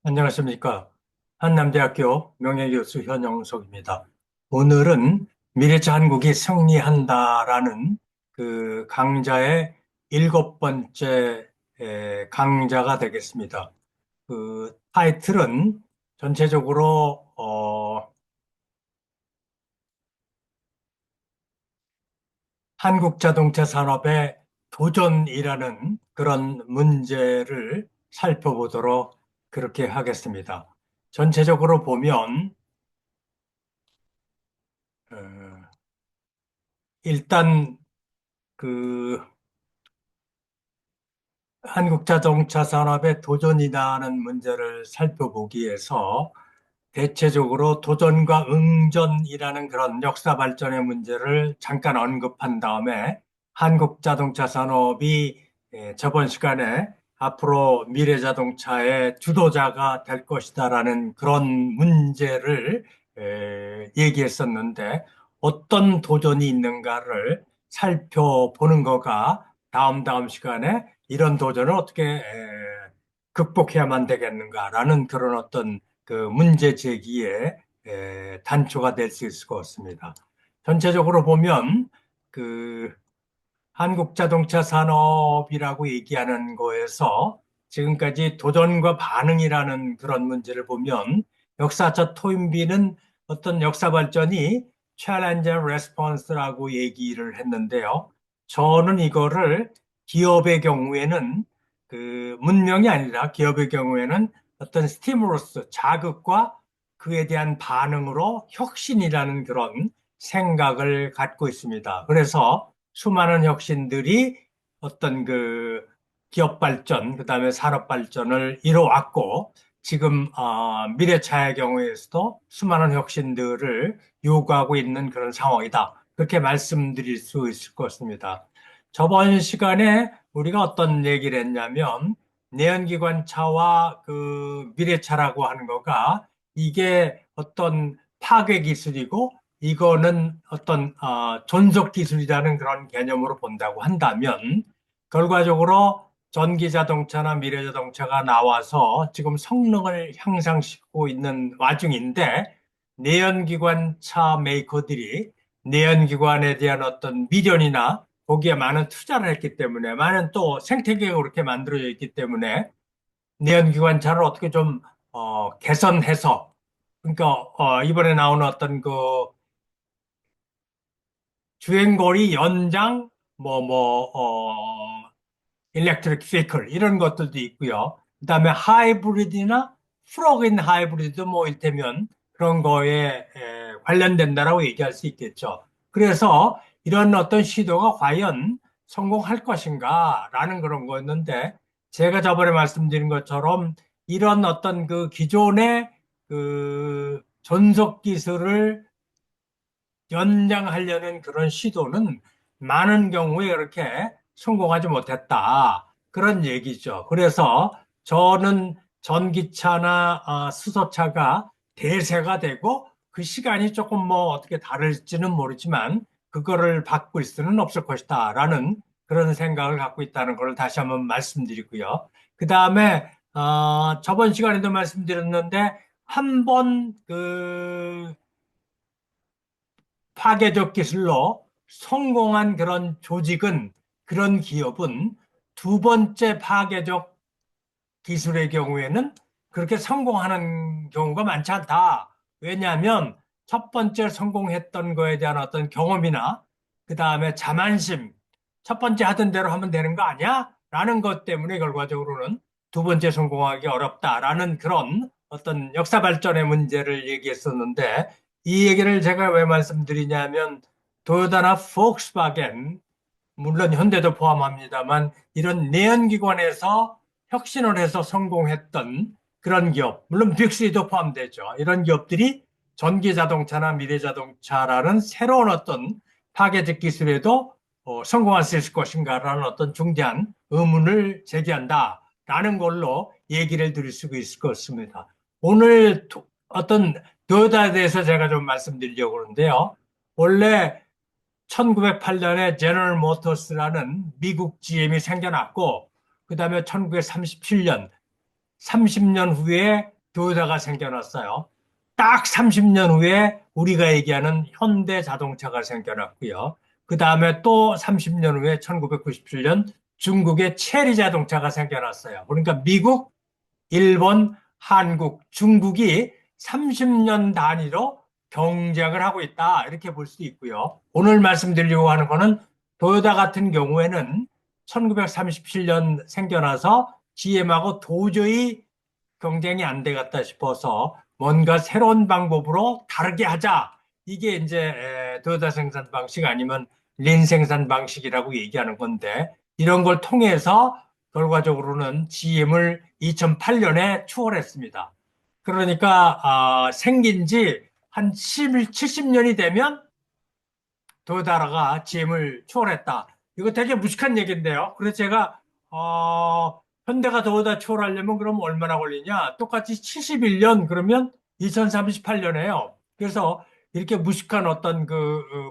안녕하십니까. 한남대학교 명예교수 현영석입니다. 오늘은 미래차 한국이 승리한다라는 그 강좌의 일곱 번째 강좌가 되겠습니다. 그 타이틀은 전체적으로 한국 자동차 산업의 도전이라는 그런 문제를 살펴보도록 그렇게 하겠습니다. 전체적으로 보면 어, 일단 그 한국 자동차 산업의 도전이라는 문제를 살펴보기 위해서 대체적으로 도전과 응전이라는 그런 역사 발전의 문제를 잠깐 언급한 다음에 한국 자동차 산업이 저번 시간에 앞으로 미래 자동차의 주도자가 될 것이다라는 그런 문제를 얘기했었는데 어떤 도전이 있는가를 살펴보는 거가 다음 시간에 이런 도전을 어떻게 극복해야만 되겠는가라는 그런 어떤 그 문제 제기의 단초가 될 수 있을 것 같습니다. 전체적으로 보면 그 한국 자동차 산업이라고 얘기하는 거에서 지금까지 도전과 반응이라는 그런 문제를 보면 역사적 토인비는 어떤 역사 발전이 challenge and response라고 얘기를 했는데요. 저는 이거를 기업의 경우에는 그 문명이 아니라 기업의 경우에는 어떤 스티무러스, 자극과 그에 대한 반응으로 혁신이라는 그런 생각을 갖고 있습니다. 그래서 수많은 혁신들이 어떤 그 기업 발전, 그다음에 산업 발전을 이뤄왔고, 지금 미래차의 경우에서도 수많은 혁신들을 요구하고 있는 그런 상황이다. 그렇게 말씀드릴 수 있을 것 같습니다. 저번 시간에 우리가 어떤 얘기를 했냐면, 내연기관차와 그 미래차라고 하는 거가 이게 어떤 파괴 기술이고 이거는 어떤 존속 기술이라는 그런 개념으로 본다고 한다면 결과적으로 전기 자동차나 미래 자동차가 나와서 지금 성능을 향상시키고 있는 와중인데 내연기관차 메이커들이 내연기관에 대한 어떤 미련이나 거기에 많은 투자를 했기 때문에 많은 또 생태계가 그렇게 만들어져 있기 때문에 내연기관차를 어떻게 좀 개선해서 그러니까 이번에 나오는 어떤 그 주행거리 연장 일렉트릭 피클 이런 것들도 있고요. 그다음에 하이브리드나 플러그인 하이브리드 뭐 일테면 그런 거에 관련된다라고 얘기할 수 있겠죠. 그래서 이런 어떤 시도가 과연 성공할 것인가라는 그런 거였는데 제가 저번에 말씀드린 것처럼 이런 어떤 그 기존의 그 전속 기술을 연장하려는 그런 시도는 많은 경우에 이렇게 성공하지 못했다. 그런 얘기죠. 그래서 저는 전기차나 수소차가 대세가 되고 그 시간이 조금 뭐 어떻게 다를지는 모르지만 그거를 바꿀 수는 없을 것이다. 라는 그런 생각을 갖고 있다는 걸 다시 한번 말씀드리고요. 그 다음에 저번 시간에도 말씀드렸는데 한번 파괴적 기술로 성공한 그런 조직은, 그런 기업은 두 번째 파괴적 기술의 경우에는 그렇게 성공하는 경우가 많지 않다. 왜냐하면 첫 번째 성공했던 거에 대한 어떤 경험이나 그 다음에 자만심, 첫 번째 하던 대로 하면 되는 거 아니야? 라는 것 때문에 결과적으로는 두 번째 성공하기 어렵다라는 그런 어떤 역사 발전의 문제를 얘기했었는데 이 얘기를 제가 왜 말씀드리냐면 도요타나 폭스바겐 물론 현대도 포함합니다만 이런 내연기관에서 혁신을 해서 성공했던 그런 기업, 물론 빅리도 포함되죠. 이런 기업들이 전기 자동차나 미래 자동차라는 새로운 어떤 파괴적 기술에도 성공할 수 있을 것인가라는 어떤 중대한 의문을 제기한다라는 걸로 얘기를 드릴 수 있을 것 같습니다. 오늘 어떤 도요타에 대해서 제가 좀 말씀드리려고 그러는데요. 원래 1908년에 제너럴 모터스라는 미국 GM이 생겨났고, 그 다음에 1937년 30년 후에 도요타가 생겨났어요. 딱 30년 후에 우리가 얘기하는 현대 자동차가 생겨났고요. 그 다음에 또 30년 후에 1997년 중국의 체리 자동차가 생겨났어요. 그러니까 미국, 일본, 한국, 중국이 30년 단위로 경쟁을 하고 있다. 이렇게 볼 수 있고요. 오늘 말씀드리려고 하는 거는 도요타 같은 경우에는 1937년 생겨나서 GM하고 도저히 경쟁이 안 되겠다 싶어서 뭔가 새로운 방법으로 다르게 하자. 이게 이제 도요타 생산 방식 아니면 린 생산 방식이라고 얘기하는 건데 이런 걸 통해서 결과적으로는 GM을 2008년에 추월했습니다. 그러니까 생긴 지 한 70년이 되면 도요타가 GM을 초월했다. 이거 되게 무식한 얘기인데요. 그래서 제가 현대가 도요타 초월하려면 그럼 얼마나 걸리냐? 똑같이 71년 그러면 2038년에요. 그래서 이렇게 무식한 어떤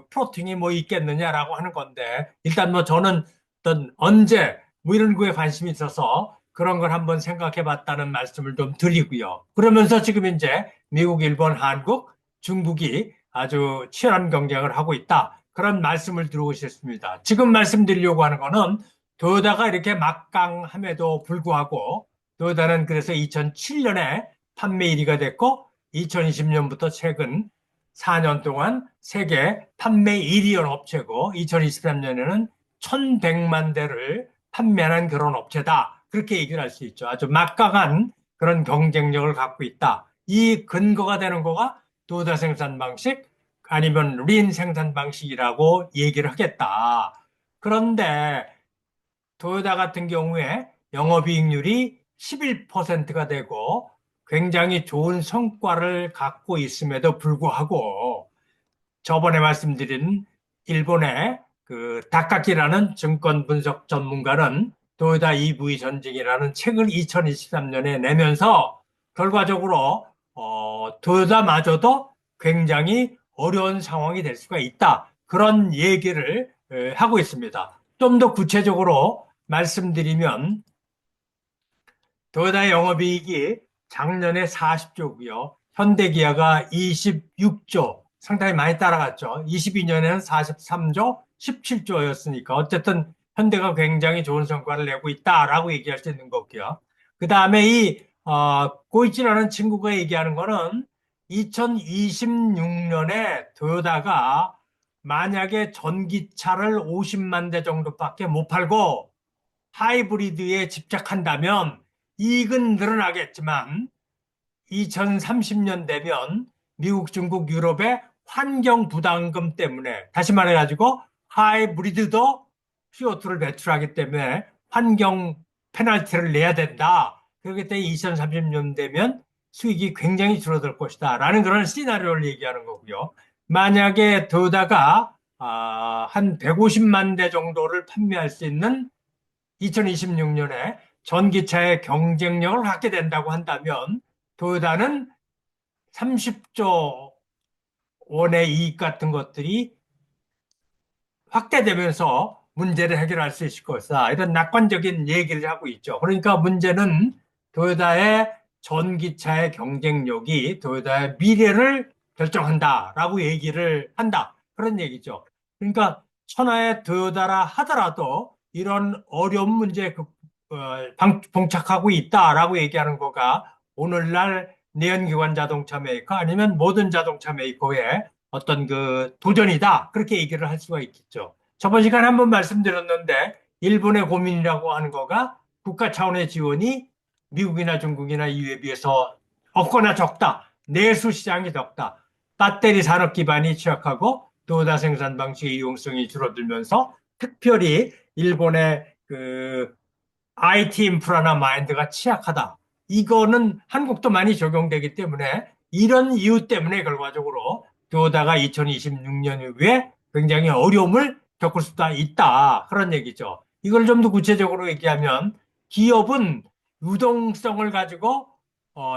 플로팅이 뭐 있겠느냐라고 하는 건데 일단 뭐 저는 어떤 언제 뭐 이런 거에 관심이 있어서 그런 걸 한번 생각해 봤다는 말씀을 좀 드리고요. 그러면서 지금 이제 미국, 일본, 한국, 중국이 아주 치열한 경쟁을 하고 있다. 그런 말씀을 들어오셨습니다. 지금 말씀드리려고 하는 거는 도요타가 이렇게 막강함에도 불구하고 도요타는 그래서 2007년에 판매 1위가 됐고 2020년부터 최근 4년 동안 세계 판매 1위인 업체고 2023년에는 1100만 대를 판매하는 그런 업체다. 그렇게 얘기를 할 수 있죠. 아주 막강한 그런 경쟁력을 갖고 있다. 이 근거가 되는 거가 도요타 생산 방식 아니면 린 생산 방식이라고 얘기를 하겠다. 그런데 도요타 같은 경우에 영업이익률이 11%가 되고 굉장히 좋은 성과를 갖고 있음에도 불구하고 저번에 말씀드린 일본의 그 다카키라는 증권 분석 전문가는 도요타 EV 전쟁이라는 책을 2023년에 내면서 결과적으로 도요타마저도 굉장히 어려운 상황이 될 수가 있다. 그런 얘기를 하고 있습니다. 좀 더 구체적으로 말씀드리면 도요타의 영업이익이 작년에 40조고요. 현대기아가 26조, 상당히 많이 따라갔죠. 22년에는 43조, 17조였으니까 어쨌든 현대가 굉장히 좋은 성과를 내고 있다라고 얘기할 수 있는 거고요. 그 다음에 고이치라는 친구가 얘기하는 거는 2026년에 도요타가 만약에 전기차를 50만 대 정도밖에 못 팔고 하이브리드에 집착한다면 이익은 늘어나겠지만 2030년 되면 미국, 중국, 유럽의 환경 부담금 때문에 다시 말해가지고 하이브리드도 CO2를 배출하기 때문에 환경 페널티를 내야 된다. 그렇기 때문에 2030년 되면 수익이 굉장히 줄어들 것이다. 라는 그런 시나리오를 얘기하는 거고요. 만약에 도요타가 한 150만 대 정도를 판매할 수 있는 2026년에 전기차의 경쟁력을 갖게 된다고 한다면 도요타는 30조 원의 이익 같은 것들이 확대되면서 문제를 해결할 수 있을 것이다. 이런 낙관적인 얘기를 하고 있죠. 그러니까 문제는 도요타의 전기차의 경쟁력이 도요타의 미래를 결정한다라고 얘기를 한다. 그런 얘기죠. 그러니까 천하의 도요타라 하더라도 이런 어려운 문제에 봉착하고 있다라고 얘기하는 거가 오늘날 내연기관 자동차 메이커 아니면 모든 자동차 메이커의 어떤 도전이다. 그렇게 얘기를 할 수가 있겠죠. 저번 시간에 한번 말씀드렸는데, 일본의 고민이라고 하는 거가 국가 차원의 지원이 미국이나 중국이나 EU에 비해서 없거나 적다. 내수 시장이 적다. 배터리 산업 기반이 취약하고 도다 생산 방식의 이용성이 줄어들면서 특별히 일본의 IT 인프라나 마인드가 취약하다. 이거는 한국도 많이 적용되기 때문에 이런 이유 때문에 결과적으로 도요타가 2026년 이후에 굉장히 어려움을 겪을 수가 있다. 그런 얘기죠. 이걸 좀 더 구체적으로 얘기하면 기업은 유동성을 가지고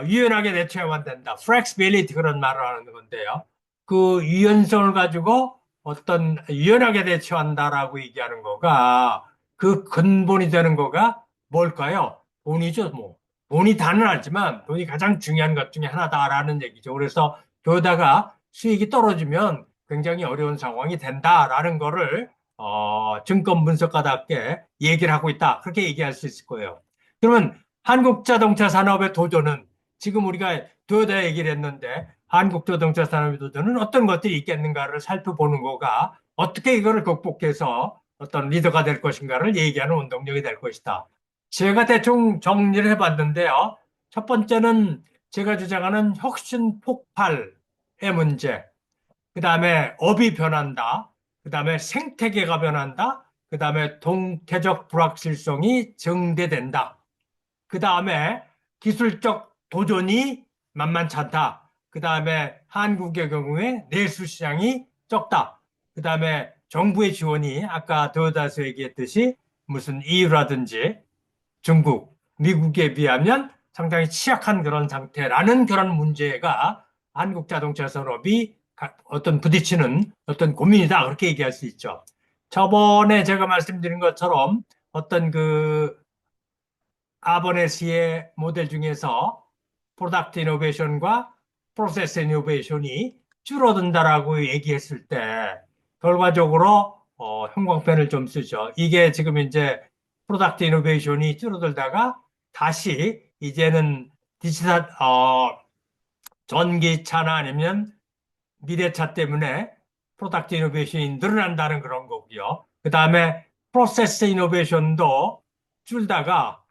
유연하게 대처해야 된다. flexibility 그런 말을 하는 건데요. 그 유연성을 가지고 어떤 유연하게 대처한다라고 얘기하는 거가 그 근본이 되는 거가 뭘까요? 돈이죠, 뭐. 돈이 다는 알지만 돈이 가장 중요한 것 중에 하나다라는 얘기죠. 그래서 그러다가 수익이 떨어지면 굉장히 어려운 상황이 된다라는 거를 증권 분석가답게 얘기를 하고 있다. 그렇게 얘기할 수 있을 거예요. 그러면 한국 자동차 산업의 도전은 지금 우리가 도요타 얘기를 했는데 한국 자동차 산업의 도전은 어떤 것들이 있겠는가를 살펴보는 거가 어떻게 이거를 극복해서 어떤 리더가 될 것인가를 얘기하는 운동력이 될 것이다. 제가 대충 정리를 해봤는데요. 첫 번째는 제가 주장하는 혁신 폭발의 문제, 그 다음에 업이 변한다, 그 다음에 생태계가 변한다, 그 다음에 동태적 불확실성이 증대된다. 그 다음에 기술적 도전이 만만치 않다. 그 다음에 한국의 경우에 내수 시장이 적다. 그 다음에 정부의 지원이 아까 더다서 얘기했듯이 무슨 EU라든지 중국, 미국에 비하면 상당히 취약한 그런 상태라는 그런 문제가 한국 자동차 산업이 어떤 부딪히는 어떤 고민이다. 그렇게 얘기할 수 있죠. 저번에 제가 말씀드린 것처럼 어떤 그 아버네시의 모델 중에서 프로덕트 이노베이션과 프로세스 이노베이션이 줄어든다라고 얘기했을 때 결과적으로 형광펜을 좀 쓰죠. 이게 지금 이제 프로덕트 이노베이션이 줄어들다가 다시 이제는 디지털 전기차나 아니면 미래차 때문에 프로덕트 이노베이션이 늘어난다는 그런 거고요. 그 다음에 프로세스 이노베이션도 줄다가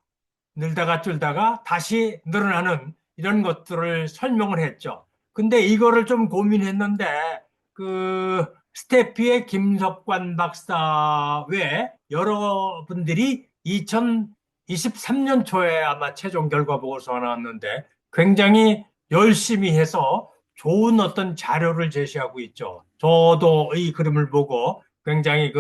늘다가 줄다가 다시 늘어나는 이런 것들을 설명을 했죠. 근데 이거를 좀 고민했는데 그 스태피의 김석관 박사 외에 여러분들이 2023년 초에 아마 최종 결과 보고서가 나왔는데 굉장히 열심히 해서 좋은 어떤 자료를 제시하고 있죠. 저도 이 그림을 보고 굉장히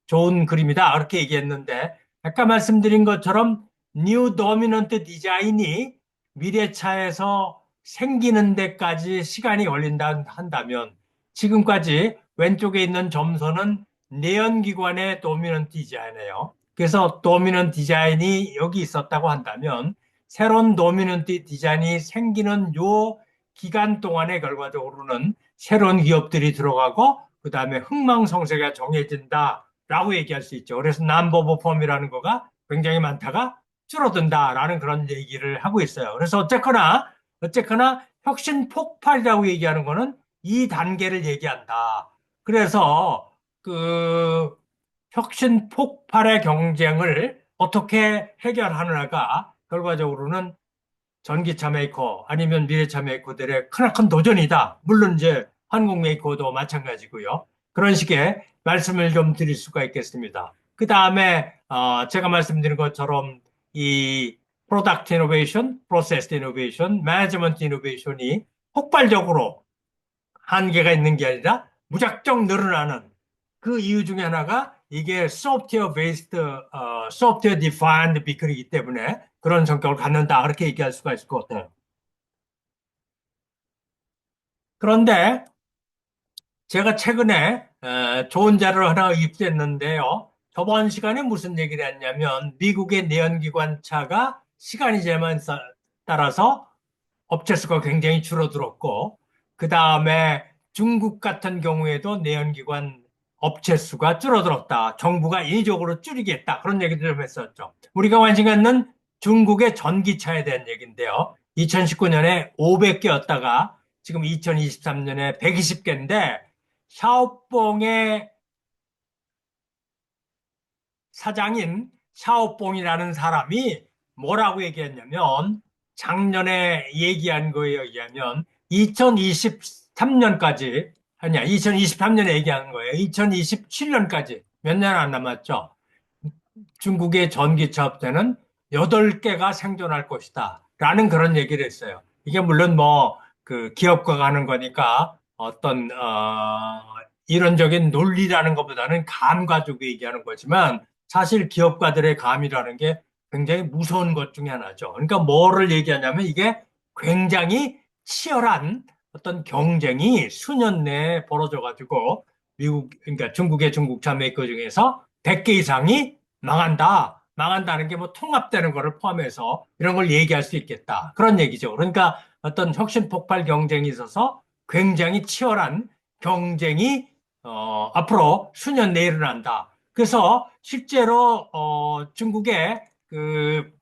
좋은 그림이다 그렇게 얘기했는데 아까 말씀드린 것처럼 뉴 도미넌트 디자인이 미래차에서 생기는 데까지 시간이 걸린다 한다면 지금까지 왼쪽에 있는 점선은 내연기관의 도미넌트 디자인이에요. 그래서 도미넌트 디자인이 여기 있었다고 한다면 새로운 도미넌트 디자인이 생기는 요 기간 동안에 결과적으로는 새로운 기업들이 들어가고 그 다음에 흥망성쇠가 정해진다라고 얘기할 수 있죠. 그래서 넘버 오브 펌이라는 거가 굉장히 많다가 줄어든다라는 그런 얘기를 하고 있어요. 그래서 어쨌거나 혁신 폭발이라고 얘기하는 거는 이 단계를 얘기한다. 그래서 그 혁신 폭발의 경쟁을 어떻게 해결하느냐가 결과적으로는 전기차 메이커 아니면 미래차 메이커들의 크나큰 도전이다. 물론 이제 한국 메이커도 마찬가지고요. 그런 식의 말씀을 좀 드릴 수가 있겠습니다. 그 다음에 제가 말씀드린 것처럼 이 프로덕트 이노베이션, 프로세스 이노베이션, 매니지먼트 이노베이션이 폭발적으로 한계가 있는 게 아니라 무작정 늘어나는 그 이유 중에 하나가 이게 소프트웨어 베이스드, 소프트웨어 디파인드 비클이기 때문에 그런 성격을 갖는다. 그렇게 얘기할 수가 있을 것 같아요. 그런데 제가 최근에 좋은 자료를 하나 입수했는데요. 저번 시간에 무슨 얘기를 했냐면 미국의 내연기관차가 시간이 지나면 따라서 업체 수가 굉장히 줄어들었고 그 다음에 중국 같은 경우에도 내연기관 업체 수가 줄어들었다. 정부가 인위적으로 줄이겠다. 그런 얘기도 좀 했었죠. 우리가 관심 갖는 중국의 전기차에 대한 얘기인데요. 2019년에 500개였다가 지금 2023년에 120개인데 샤오뽕의 사장인 샤오뽕이라는 사람이 뭐라고 얘기했냐면 작년에 얘기한 거에 의하면 2023년까지 아니야 2023년에 얘기한 거예요. 2027년까지 몇 년 안 남았죠. 중국의 전기차 업체는 8개가 생존할 것이다. 라는 그런 얘기를 했어요. 이게 물론 뭐 그 기업가가 하는 거니까 어떤 이론적인 논리라는 것보다는 감 가지고 얘기하는 거지만 사실 기업가들의 감이라는 게 굉장히 무서운 것 중에 하나죠. 그러니까 뭐를 얘기하냐면 이게 굉장히 치열한 어떤 경쟁이 수년 내에 벌어져 가지고 그러니까 중국의 중국차 메이커 중에서 100개 이상이 망한다. 망한다는 게 뭐 통합되는 거를 포함해서 이런 걸 얘기할 수 있겠다. 그런 얘기죠. 그러니까 어떤 혁신 폭발 경쟁이 있어서 굉장히 치열한 경쟁이 앞으로 수년 내에 일어난다. 그래서 실제로 중국의 그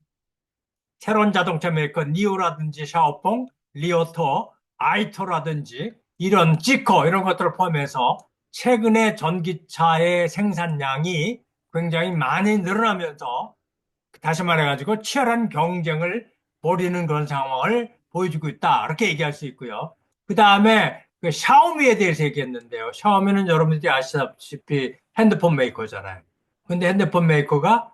새로운 자동차 메이커 니오라든지 샤오퐁, 리오토, 아이토라든지 이런 지코 이런 것들을 포함해서 최근에 전기차의 생산량이 굉장히 많이 늘어나면서 다시 말해가지고 치열한 경쟁을 벌이는 그런 상황을 보여주고 있다. 이렇게 얘기할 수 있고요. 그 다음에 그 샤오미에 대해서 얘기했는데요. 샤오미는 여러분들이 아시다시피 핸드폰 메이커잖아요. 근데 핸드폰 메이커가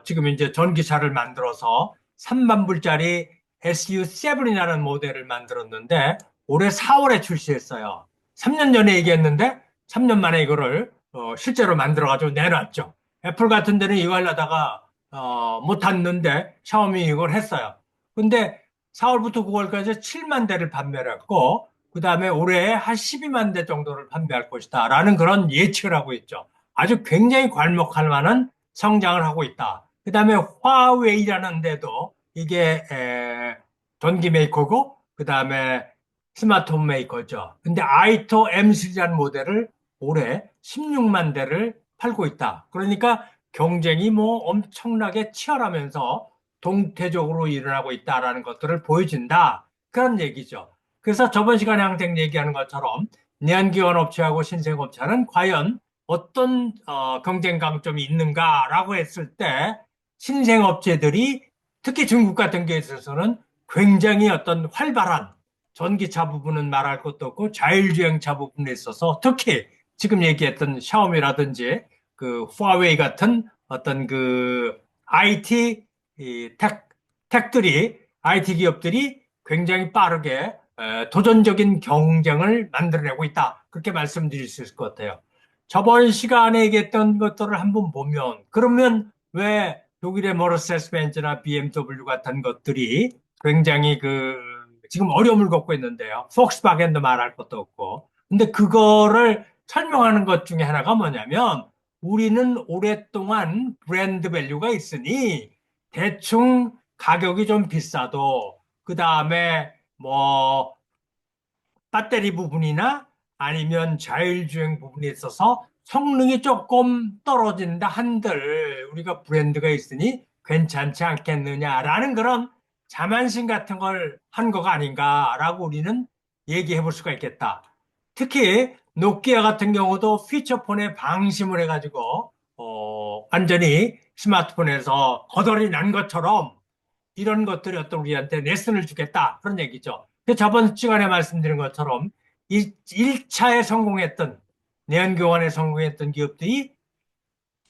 지금 이제 전기차를 만들어서 3만 불짜리 SU7이라는 모델을 만들었는데 올해 4월에 출시했어요. 3년 전에 얘기했는데 3년 만에 이거를 실제로 만들어가지고 내놨죠. 애플 같은 데는 이거 하려다가 못 탔는데 샤오미 이걸 했어요. 근데 4월부터 9월까지 7만 대를 판매를 했고 그 다음에 올해 한 12만 대 정도를 판매할 것이다 라는 그런 예측을 하고 있죠. 아주 굉장히 괄목할 만한 성장을 하고 있다. 그 다음에 화웨이라는 데도 이게 전기 메이커고 그 다음에 스마트폰 메이커죠. 근데 아이토 M3라는 모델을 올해 16만 대를 팔고 있다. 그러니까 경쟁이 뭐 엄청나게 치열하면서 동태적으로 일어나고 있다라는 것들을 보여준다. 그런 얘기죠. 그래서 저번 시간에 항상 얘기하는 것처럼 내연기관 업체하고 신생업체는 과연 어떤 경쟁 강점이 있는가라고 했을 때 신생업체들이 특히 중국 같은 게 있어서는 굉장히 어떤 활발한 전기차 부분은 말할 것도 없고 자율주행차 부분에 있어서 특히 지금 얘기했던 샤오미라든지 그 후아웨이 같은 어떤 그 IT 텍들이 IT 기업들이 굉장히 빠르게 도전적인 경쟁을 만들어내고 있다. 그렇게 말씀드릴 수 있을 것 같아요. 저번 시간에 얘기했던 것들을 한번 보면 그러면 왜 독일의 머르세스 벤츠나 BMW 같은 것들이 굉장히 그 지금 어려움을 겪고 있는데요. 폭스바겐도 말할 것도 없고. 근데 그거를 설명하는 것 중에 하나가 뭐냐면 우리는 오랫동안 브랜드 밸류가 있으니 대충 가격이 좀 비싸도 그 다음에 뭐 배터리 부분이나 아니면 자율주행 부분에 있어서 성능이 조금 떨어진다 한들 우리가 브랜드가 있으니 괜찮지 않겠느냐라는 그런 자만심 같은 걸 한 거가 아닌가라고 우리는 얘기해 볼 수가 있겠다. 특히 노키아 같은 경우도 피처폰에 방심을 해가지고 완전히 스마트폰에서 거덜이 난 것처럼 이런 것들이 어떤 우리한테 레슨을 주겠다. 그런 얘기죠. 그 저번 시간에 말씀드린 것처럼 1차에 성공했던, 내연교환에 성공했던 기업들이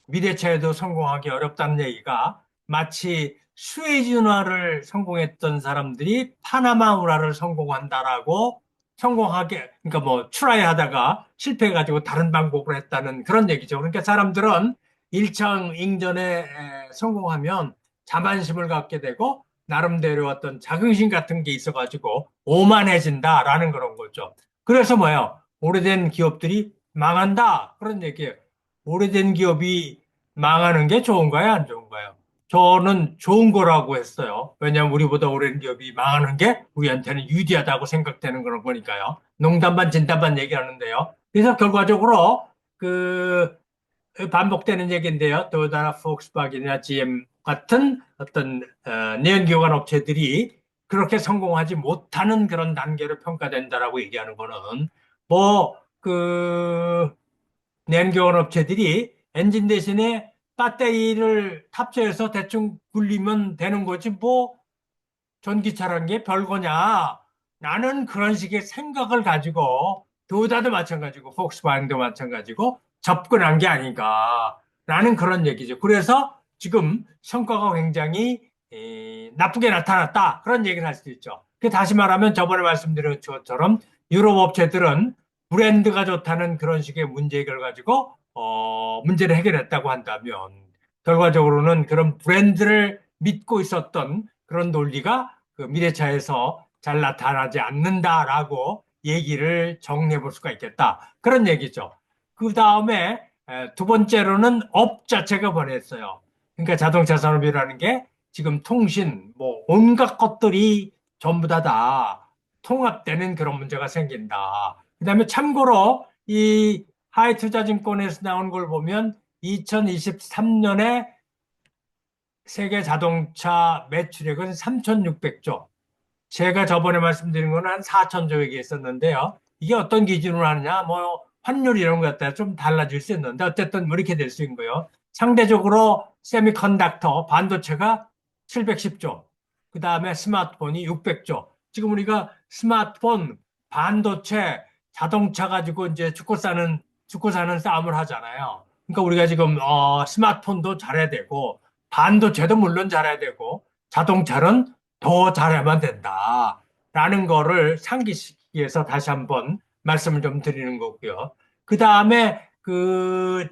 미래차에도 성공하기 어렵다는 얘기가 마치 수에즈 운하를 성공했던 사람들이 파나마 운하를 성공한다라고 성공하게, 그러니까 뭐, 트라이 하다가 실패해가지고 다른 방법으로 했다는 그런 얘기죠. 그러니까 사람들은 1차 ing전에 성공하면 자만심을 갖게 되고, 나름대로 어떤 자긍심 같은 게 있어가지고 오만해진다라는 그런 거죠. 그래서 뭐예요? 오래된 기업들이 망한다. 그런 얘기예요. 오래된 기업이 망하는 게 좋은가요? 안 좋은가요? 저는 좋은 거라고 했어요. 왜냐하면 우리보다 오랜 기업이 망하는 게 우리한테는 유리하다고 생각되는 그런 거니까요. 농담 반 진담 반 얘기하는데요. 그래서 결과적으로 그 반복되는 얘기인데요. 도요타나 폭스바겐이나 GM 같은 어떤 내연기관 업체들이 그렇게 성공하지 못하는 그런 단계로 평가된다라고 얘기하는 거는 뭐그 내연기관 업체들이 엔진 대신에 배터리를 탑재해서 대충 굴리면 되는 거지 뭐 전기차란 게 별거냐. 나는 그런 식의 생각을 가지고 도요타도 마찬가지고 폭스바겐도 마찬가지고 접근한 게 아닌가. 라는 그런 얘기죠. 그래서 지금 성과가 굉장히 나쁘게 나타났다. 그런 얘기를 할 수 있죠. 다시 말하면 저번에 말씀드린 것처럼 유럽 업체들은 브랜드가 좋다는 그런 식의 문제 해결 가지고 문제를 해결했다고 한다면 결과적으로는 그런 브랜드를 믿고 있었던 그런 논리가 그 미래차에서 잘 나타나지 않는다라고 얘기를 정리해 볼 수가 있겠다. 그런 얘기죠. 그 다음에 두 번째로는 업 자체가 변했어요. 그러니까 자동차 산업이라는 게 지금 통신, 뭐 온갖 것들이 전부 다 통합되는 그런 문제가 생긴다. 그다음에 참고로 이 하이투자증권에서 나온 걸 보면 2023년에 세계 자동차 매출액은 3,600조. 제가 저번에 말씀드린 거는 한 4천조 얘기했었는데요. 이게 어떤 기준으로 하느냐, 뭐 환율 이런 것 갖다 좀 달라질 수 있는데 어쨌든 뭐 이렇게 될 수 있는 거예요. 상대적으로 세미컨덕터 반도체가 710조, 그 다음에 스마트폰이 600조. 지금 우리가 스마트폰, 반도체, 자동차 가지고 이제 죽고 사는 싸움을 하잖아요. 그러니까 우리가 지금 스마트폰도 잘해야 되고 반도체도 물론 잘해야 되고 자동차는 더 잘하면 된다. 라는 거를 상기시키기 위해서 다시 한번 말씀을 좀 드리는 거고요. 그 다음에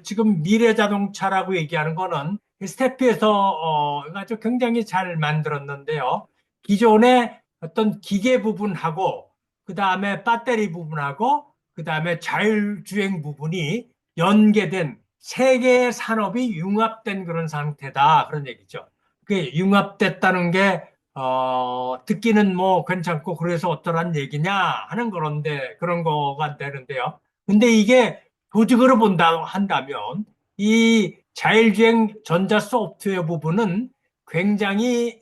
지금 미래 자동차라고 얘기하는 거는 스태프에서 아주 굉장히 잘 만들었는데요. 기존의 어떤 기계 부분하고 그 다음에 배터리 부분하고 그 다음에 자율주행 부분이 연계된 세 개의 산업이 융합된 그런 상태다. 그런 얘기죠. 그 융합됐다는 게 듣기는 뭐 괜찮고 그래서 어떠란 얘기냐 하는 그런데 그런 거가 되는데요. 근데 이게 조직으로 본다 한다면 이 자율주행 전자 소프트웨어 부분은 굉장히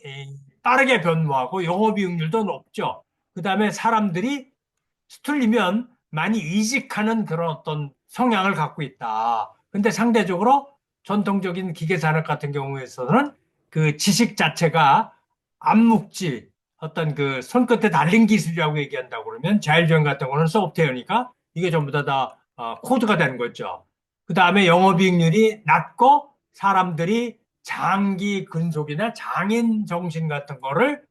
빠르게 변모하고 영업이익률도 높죠. 그다음에 사람들이 틀리면 많이 이직하는 그런 어떤 성향을 갖고 있다. 근데 상대적으로 전통적인 기계 산업 같은 경우에서는 그 지식 자체가 암묵지 어떤 그 손끝에 달린 기술이라고 얘기한다고 그러면 자율주행 같은 거는 소프트웨어니까 이게 전부 다 코드가 되는 거죠. 그 다음에 영업이익률이 낮고 사람들이 장기 근속이나 장인 정신 같은 거를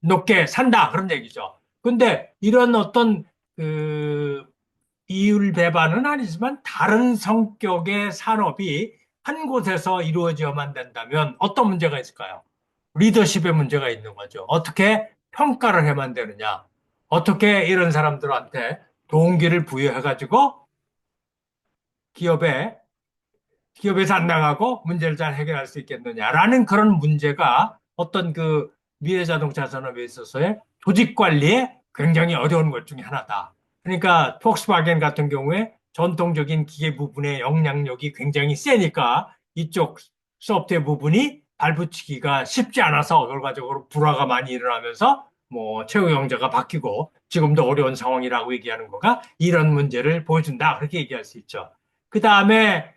높게 산다 그런 얘기죠. 근데 이런 어떤 그 이율 배반은 아니지만 다른 성격의 산업이 한 곳에서 이루어져야만 된다면 어떤 문제가 있을까요? 리더십의 문제가 있는 거죠. 어떻게 평가를 해만 되느냐? 어떻게 이런 사람들한테 동기를 부여해가지고 기업에 기업에서 안 나가고 문제를 잘 해결할 수 있겠느냐라는 그런 문제가 어떤 그 미래자동차 산업에 있어서의 조직 관리에 굉장히 어려운 것 중에 하나다. 그러니까 폭스바겐 같은 경우에 전통적인 기계 부분의 영향력이 굉장히 세니까 이쪽 소프트웨어 부분이 발붙이기가 쉽지 않아서 결과적으로 불화가 많이 일어나면서 뭐 최후 경제가 바뀌고 지금도 어려운 상황이라고 얘기하는 거가 이런 문제를 보여준다. 그렇게 얘기할 수 있죠. 그 다음에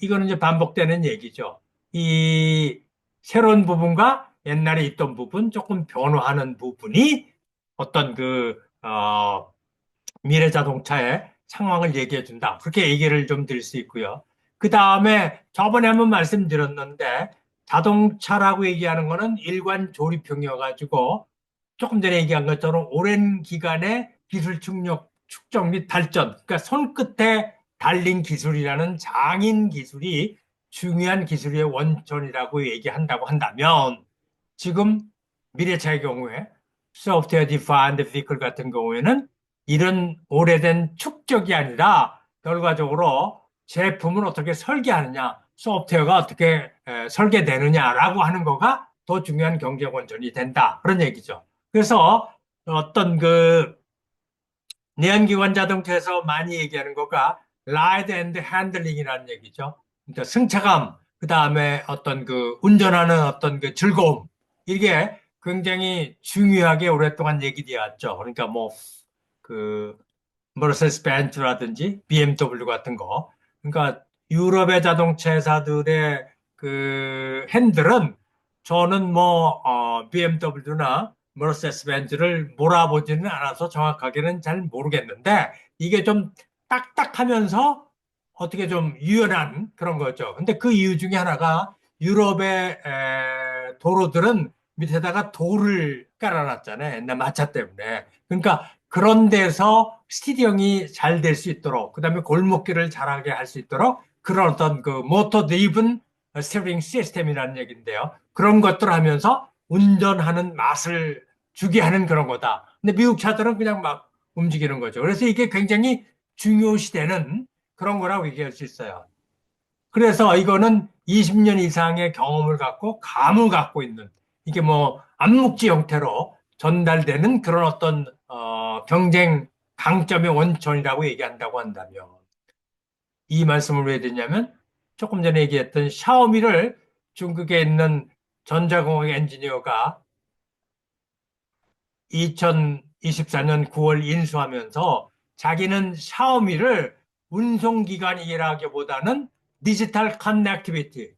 이거는 이제 반복되는 얘기죠. 이 새로운 부분과 옛날에 있던 부분, 조금 변화하는 부분이 어떤 미래 자동차의 상황을 얘기해 준다. 그렇게 얘기를 좀 드릴 수 있고요. 그 다음에 저번에 한번 말씀드렸는데 자동차라고 얘기하는 거는 일관 조립형이어가지고 조금 전에 얘기한 것처럼 오랜 기간의 기술 축적 및 발전, 그러니까 손끝에 달린 기술이라는 장인 기술이 중요한 기술의 원천이라고 얘기한다고 한다면 지금 미래차의 경우에 소프트웨어 디파인드 비클 같은 경우에는 이런 오래된 축적이 아니라 결과적으로 제품을 어떻게 설계하느냐, 소프트웨어가 어떻게 설계되느냐라고 하는 거가 더 중요한 경제 원천이 된다. 그런 얘기죠. 그래서 어떤 내연기관 자동차에서 많이 얘기하는 거가 라이드 앤드 핸들링이라는 얘기죠. 그러니까 승차감, 그 다음에 어떤 운전하는 어떤 즐거움, 이게 굉장히 중요하게 오랫동안 얘기되었죠. 그러니까 그, 머르세스 벤츠라든지 BMW 같은 거. 그러니까 유럽의 자동차 회사들의 핸들은 저는 BMW나 머르세스 벤츠를 몰아보지는 않아서 정확하게는 잘 모르겠는데 이게 좀 딱딱하면서 어떻게 좀 유연한 그런 거죠. 근데 그 이유 중에 하나가 유럽의 도로들은 밑에다가 돌을 깔아놨잖아요. 옛날 마차 때문에. 그러니까 그런 데서 스티리형이 잘 될 수 있도록, 그 다음에 골목길을 잘하게 할 수 있도록 그런 어떤 모터 드리븐 스티어링 시스템이라는 얘기인데요. 그런 것들을 하면서 운전하는 맛을 주게 하는 그런 거다. 근데 미국 차들은 그냥 막 움직이는 거죠. 그래서 이게 굉장히 중요시되는 그런 거라고 얘기할 수 있어요. 그래서 이거는 20년 이상의 경험을 갖고 감을 갖고 있는 이게 뭐 암묵지 형태로 전달되는 그런 어떤 경쟁 강점의 원천이라고 얘기한다고 한다면 이 말씀을 왜 드냐면 조금 전에 얘기했던 샤오미를 중국에 있는 전자공학 엔지니어가 2024년 9월 인수하면서 자기는 샤오미를 운송기관이라기보다는 디지털 커넥티비티,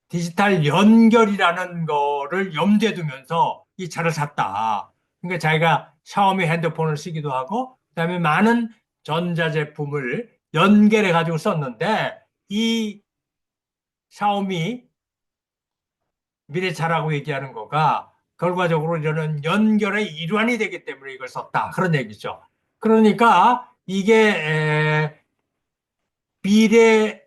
디지털 연결이라는 거를 염두에 두면서 이 차를 샀다. 그러니까 자기가 샤오미 핸드폰을 쓰기도 하고, 그다음에 많은 전자제품을 연결해 가지고 썼는데, 이 샤오미 미래차라고 얘기하는 거가 결과적으로 이런 연결의 일환이 되기 때문에 이걸 썼다. 그런 얘기죠. 그러니까 이게 미래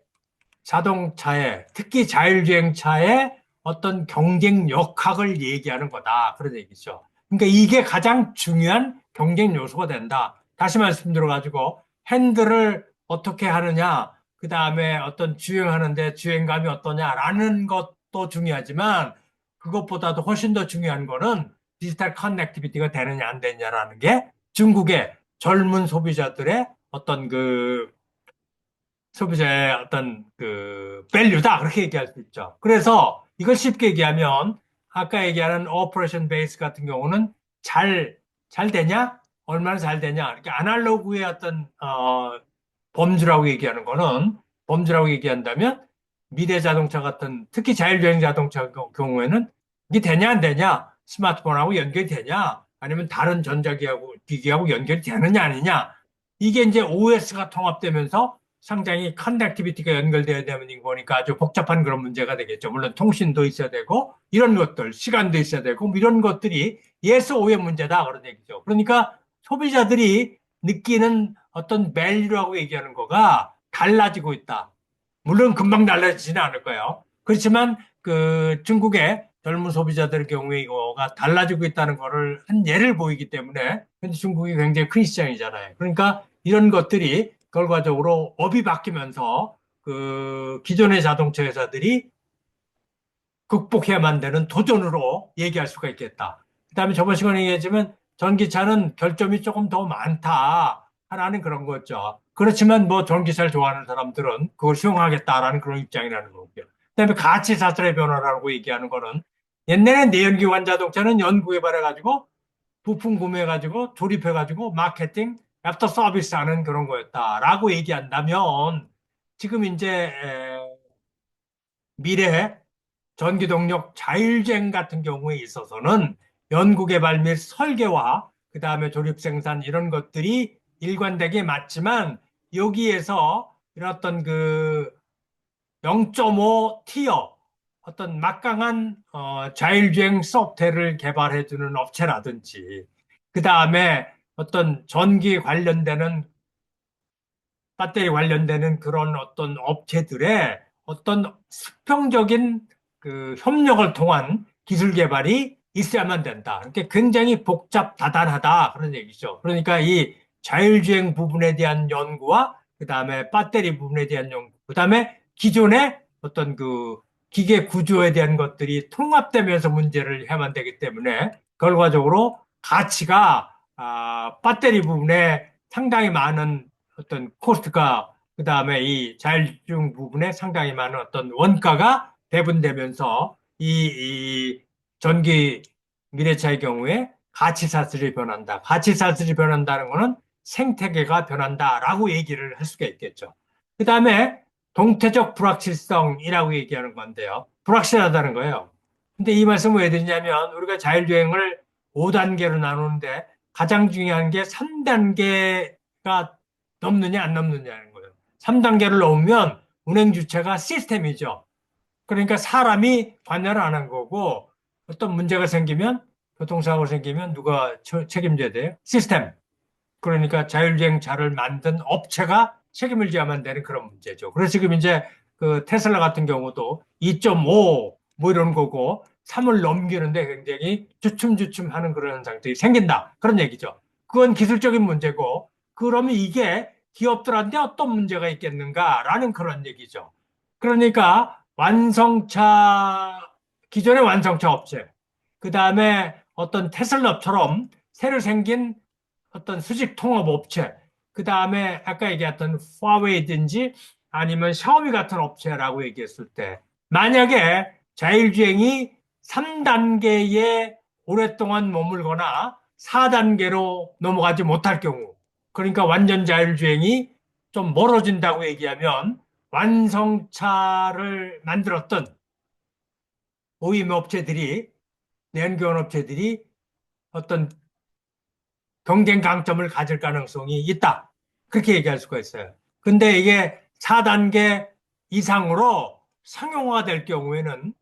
자동차에 특히 자율주행차의 어떤 경쟁 역학을 얘기하는 거다. 그런 얘기죠. 그러니까 이게 가장 중요한 경쟁 요소가 된다. 다시 말씀드려가지고 핸들을 어떻게 하느냐, 그 다음에 어떤 주행하는데 주행감이 어떠냐라는 것도 중요하지만 그것보다도 훨씬 더 중요한 거는 디지털 커넥티비티가 되느냐 안 되느냐라는 게 중국의 젊은 소비자들의 어떤 그 소비자의 어떤 그 밸류다 그렇게 얘기할 수 있죠. 그래서 이걸 쉽게 얘기하면 아까 얘기하는 오퍼레이션 베이스 같은 경우는 잘 되냐? 얼마나 잘 되냐? 이렇게 아날로그의 어떤 범주라고 얘기하는 거는 범주라고 얘기한다면 미래 자동차 같은 특히 자율주행 자동차 경우에는 이게 되냐 안 되냐? 스마트폰하고 연결이 되냐? 아니면 다른 기기하고 연결이 되느냐 아니냐? 이게 이제 OS가 통합되면서 상당히 커넥티비티가 연결돼야 되는 거니까 아주 복잡한 그런 문제가 되겠죠. 물론 통신도 있어야 되고 이런 것들, 시간도 있어야 되고 뭐 이런 것들이 예스 오의 문제다 그런 얘기죠. 그러니까 소비자들이 느끼는 어떤 밸류라고 얘기하는 거가 달라지고 있다. 물론 금방 달라지지는 않을 거예요. 그렇지만 그 중국의 젊은 소비자들의 경우에 이거가 달라지고 있다는 거를 한 예를 보이기 때문에 현재 중국이 굉장히 큰 시장이잖아요. 그러니까 이런 것들이 결과적으로 업이 바뀌면서 그 기존의 자동차 회사들이 극복해야만 되는 도전으로 얘기할 수가 있겠다. 그다음에 저번 시간에 얘기했지만 전기차는 결점이 조금 더 많다 하라는 그런 거죠. 그렇지만 뭐 전기차를 좋아하는 사람들은 그걸 수용하겠다라는 그런 입장이라는 거고요. 그다음에 가치 사슬의 변화라고 얘기하는 거는 옛날에 내연기관 자동차는 연구 개발해가지고 부품 구매해가지고 조립해가지고 마케팅, 애프터 서비스 하는 그런 거였다라고 얘기한다면 지금 이제 미래 전기동력 자율주행 같은 경우에 있어서는 연구개발 및 설계와 그 다음에 조립 생산 이런 것들이 일관되게 맞지만 여기에서 이런 어떤 그 0.5 티어 어떤 막강한 자율주행 소프트웨어를 개발해주는 업체라든지 그 다음에 어떤 전기 관련되는 배터리 관련되는 그런 어떤 업체들의 어떤 수평적인 그 협력을 통한 기술 개발이 있어야만 된다. 이렇게 굉장히 복잡다단하다 그런 얘기죠. 그러니까 이 자율주행 부분에 대한 연구와 그 다음에 배터리 부분에 대한 연구, 그 다음에 기존의 어떤 그 기계 구조에 대한 것들이 통합되면서 문제를 해야만 되기 때문에 결과적으로 가치가 배터리 부분에 상당히 많은 어떤 코스트가 그 다음에 이 자율주행 부분에 상당히 많은 어떤 원가가 배분되면서 이 전기 미래차의 경우에 가치 사슬이 변한다. 가치 사슬이 변한다는 것은 생태계가 변한다라고 얘기를 할 수가 있겠죠. 그 다음에 동태적 불확실성이라고 얘기하는 건데요. 불확실하다는 거예요. 근데 이 말씀을 왜 드리냐면 우리가 자율주행을 5단계로 나누는데 가장 중요한 게 3단계가 넘느냐 안 넘느냐는 거예요. 3단계를 넘으면 운행 주체가 시스템이죠. 그러니까 사람이 관여를 안 한 거고 어떤 문제가 생기면 교통사고가 생기면 누가 책임져야 돼요? 시스템. 그러니까 자율주행차를 만든 업체가 책임을 져야만 되는 그런 문제죠. 그래서 지금 이제 그 테슬라 같은 경우도 2.5 뭐 이런 거고 3을 넘기는데 굉장히 주춤주춤 하는 그런 상태가 생긴다. 그런 얘기죠. 그건 기술적인 문제고 그러면 이게 기업들한테 어떤 문제가 있겠는가라는 그런 얘기죠. 그러니까 완성차, 기존의 완성차 업체, 그 다음에 어떤 테슬라처럼 새로 생긴 어떤 수직 통합 업체, 그 다음에 아까 얘기했던 화웨이든지 아니면 샤오미 같은 업체라고 얘기했을 때, 만약에 자율주행이 3단계에 오랫동안 머물거나 4단계로 넘어가지 못할 경우, 그러니까 완전 자율주행이 좀 멀어진다고 얘기하면 완성차를 만들었던 OEM 업체들이, 내연기관 업체들이 어떤 경쟁 강점을 가질 가능성이 있다. 그렇게 얘기할 수가 있어요. 근데 이게 4단계 이상으로 상용화될 경우에는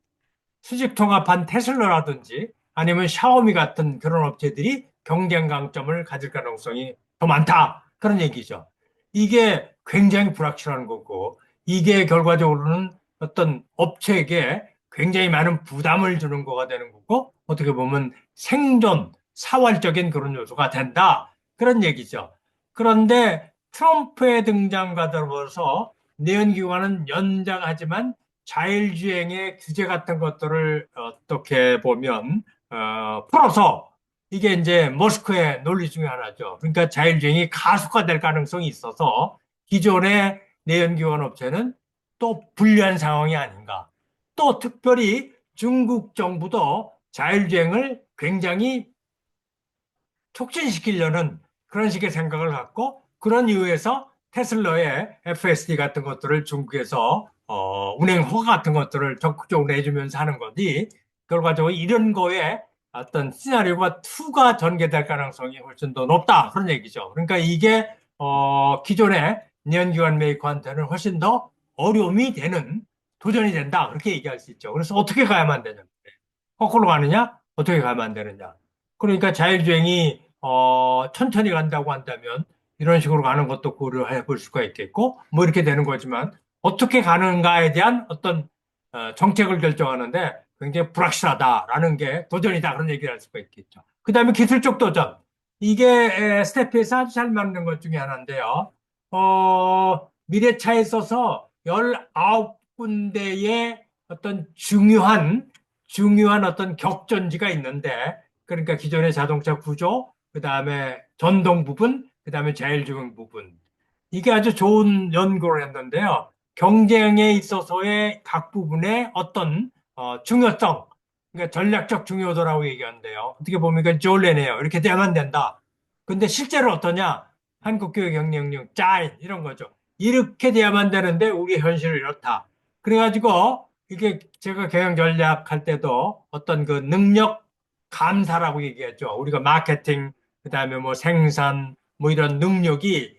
수직 통합한 테슬라라든지 아니면 샤오미 같은 그런 업체들이 경쟁 강점을 가질 가능성이 더 많다. 그런 얘기죠. 이게 굉장히 불확실한 거고, 이게 결과적으로는 어떤 업체에게 굉장히 많은 부담을 주는 거가 되는 거고, 어떻게 보면 생존, 사활적인 그런 요소가 된다. 그런 얘기죠. 그런데 트럼프의 등장과 더불어서 내연기관은 연장하지만 자율주행의 규제 같은 것들을 어떻게 보면 풀어서 이게 이제 머스크의 논리 중에 하나죠. 그러니까 자율주행이 가속화될 가능성이 있어서 기존의 내연기관 업체는 또 불리한 상황이 아닌가. 또 특별히 중국 정부도 자율주행을 굉장히 촉진시키려는 그런 식의 생각을 갖고 그런 이유에서 테슬라의 FSD 같은 것들을 중국에서 운행 허가 같은 것들을 적극적으로 내주면서 하는 거지 결과적으로 이런 거에 어떤 시나리오가 2가 전개될 가능성이 훨씬 더 높다 그런 얘기죠. 그러니까 이게 기존의 내연기관 메이커한테는 훨씬 더 어려움이 되는 도전이 된다 그렇게 얘기할 수 있죠. 그래서 어떻게 가야만 되냐? 거꾸로 가느냐? 어떻게 가면 안 되느냐? 그러니까 자율주행이 천천히 간다고 한다면 이런 식으로 가는 것도 고려해 볼 수가 있겠고 뭐 이렇게 되는 거지만 어떻게 가는가에 대한 어떤 정책을 결정하는데 굉장히 불확실하다라는 게 도전이다 그런 얘기를 할 수가 있겠죠. 그다음에 기술적 도전. 이게 스태프에서 아주 잘 만든 것 중에 하나인데요. 미래차에 있어서 19군데의 어떤 중요한 어떤 격전지가 있는데, 그러니까 기존의 자동차 구조, 그 다음에 전동 부분, 그 다음에 자율주행 부분. 이게 아주 좋은 연구를 했는데요. 경쟁에 있어서의 각 부분의 어떤 중요성, 그러니까 전략적 중요도라고 얘기하는데요. 어떻게 보면 이건 졸래네요. 이렇게 돼야만 된다. 근데 실제로 어떠냐? 한국교육경영령 짜인 이런 거죠. 이렇게 돼야만 되는데 우리 현실은 이렇다. 그래가지고 이게 제가 경영 전략할 때도 어떤 그 능력 감사라고 얘기했죠. 우리가 마케팅, 그다음에 뭐 생산, 뭐 이런 능력이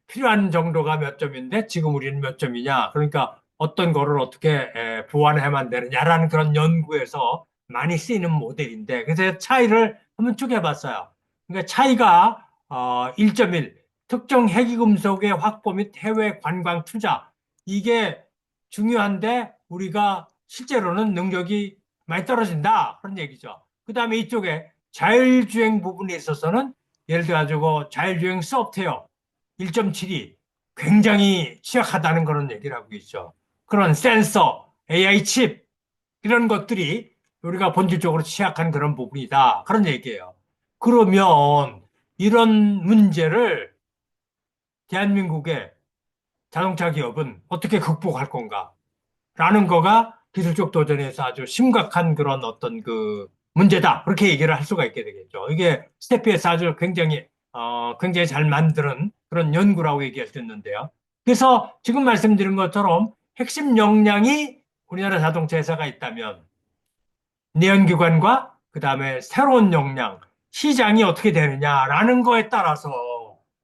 필요한 정도가 몇 점인데 지금 우리는 몇 점이냐. 그러니까 어떤 거를 어떻게 보완해야만 되느냐라는 그런 연구에서 많이 쓰이는 모델인데 그래서 차이를 한번 쭉 해봤어요. 그러니까 차이가 1.1 특정 해기금속의 확보 및 해외 관광 투자 이게 중요한데 우리가 실제로는 능력이 많이 떨어진다 그런 얘기죠. 그 다음에 이쪽에 자율주행 부분에 있어서는 예를 들어 가지고 자율주행 소프트웨어 1.7이 굉장히 취약하다는 그런 얘기를 하고 있죠. 그런 센서, AI 칩 이런 것들이 우리가 본질적으로 취약한 그런 부분이다 그런 얘기예요. 그러면 이런 문제를 대한민국의 자동차 기업은 어떻게 극복할 건가? 라는 거가 기술적 도전에서 아주 심각한 그런 어떤 그 문제다. 그렇게 얘기를 할 수가 있게 되겠죠. 이게 스태피에서 아주 굉장히 잘 만드는 그런 연구라고 얘기할 수 있는데요. 그래서 지금 말씀드린 것처럼 핵심 역량이 우리나라 자동차 회사가 있다면 내연기관과 그 다음에 새로운 역량, 시장이 어떻게 되느냐라는 거에 따라서